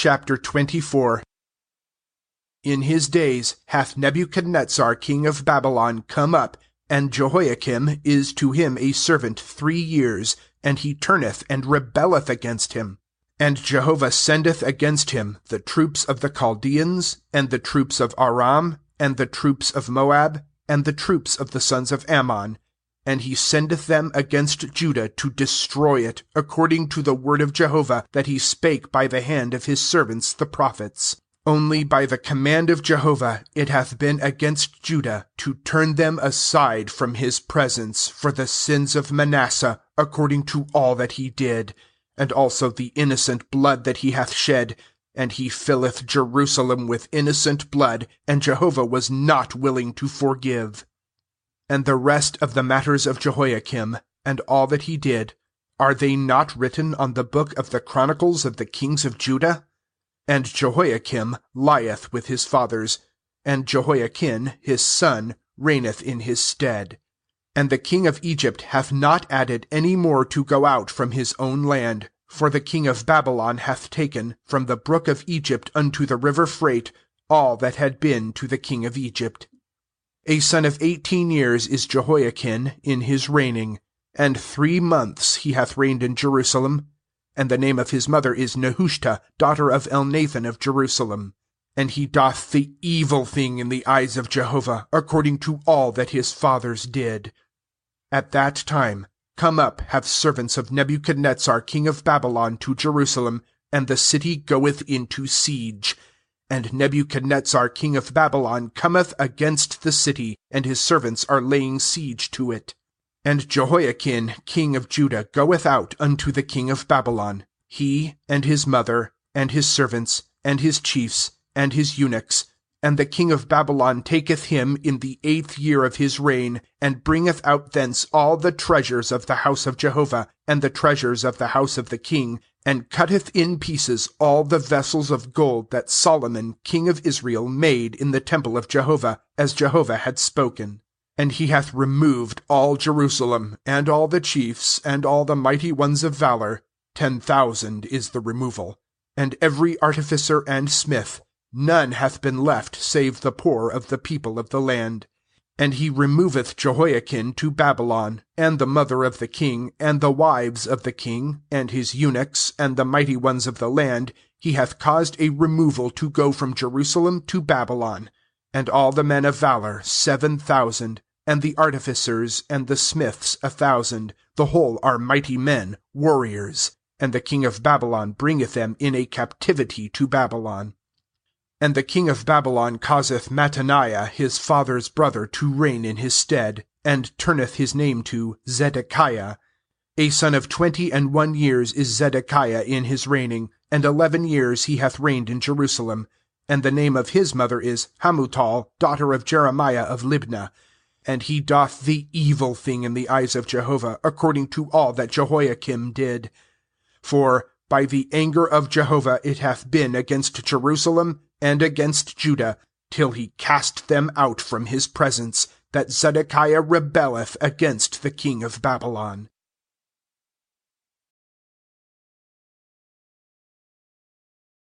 Chapter 24. In his days hath Nebuchadnezzar king of Babylon come up, and Jehoiakim is to him a servant 3 years, and he turneth and rebelleth against him. And Jehovah sendeth against him the troops of the Chaldeans, and the troops of Aram, and the troops of Moab, and the troops of the sons of Ammon. And he sendeth them against Judah to destroy it, according to the word of Jehovah that he spake by the hand of his servants the prophets. Only by the command of Jehovah it hath been against Judah, to turn them aside from his presence for the sins of Manasseh, according to all that he did, and also the innocent blood that he hath shed. And he filleth Jerusalem with innocent blood, and Jehovah was not willing to forgive. And the rest of the matters of Jehoiakim, and all that he did, are they not written on the book of the chronicles of the kings of Judah? And Jehoiakim lieth with his fathers, and Jehoiachin his son reigneth in his stead. And the king of Egypt hath not added any more to go out from his own land, for the king of Babylon hath taken, from the brook of Egypt unto the river Freight, all that had been to the king of Egypt. A son of 18 years is Jehoiachin in his reigning, and 3 months he hath reigned in Jerusalem. And the name of his mother is Nehushta, daughter of Elnathan of Jerusalem. And he doth the evil thing in the eyes of Jehovah, according to all that his fathers did. At that time come up have servants of Nebuchadnezzar king of Babylon to Jerusalem, and the city goeth into siege. And Nebuchadnezzar king of Babylon cometh against the city, and his servants are laying siege to it. And Jehoiachin king of Judah goeth out unto the king of Babylon, he, and his mother, and his servants, and his chiefs, and his eunuchs. And the king of Babylon taketh him in the 8th year of his reign, and bringeth out thence all the treasures of the house of Jehovah, and the treasures of the house of the king, and cutteth in pieces all the vessels of gold that Solomon king of Israel made in the temple of Jehovah, as Jehovah had spoken. And he hath removed all Jerusalem, and all the chiefs, and all the mighty ones of valor. 10,000 is the removal. And every artificer and smith, none hath been left save the poor of the people of the land. And he removeth Jehoiachin to Babylon, and the mother of the king, and the wives of the king, and his eunuchs, and the mighty ones of the land. He hath caused a removal to go from Jerusalem to Babylon. And all the men of valor 7,000, and the artificers and the smiths 1,000, the whole are mighty men, warriors. And the king of Babylon bringeth them in a captivity to Babylon. And the king of Babylon causeth Mattaniah his father's brother to reign in his stead, and turneth his name to Zedekiah. A son of 21 years is Zedekiah in his reigning, and 11 years he hath reigned in Jerusalem. And the name of his mother is Hamutal, daughter of Jeremiah of Libnah. And he doth the evil thing in the eyes of Jehovah, according to all that Jehoiakim did. For by the anger of Jehovah it hath been against Jerusalem and against Judah, till he cast them out from his presence, that Zedekiah rebelleth against the king of Babylon.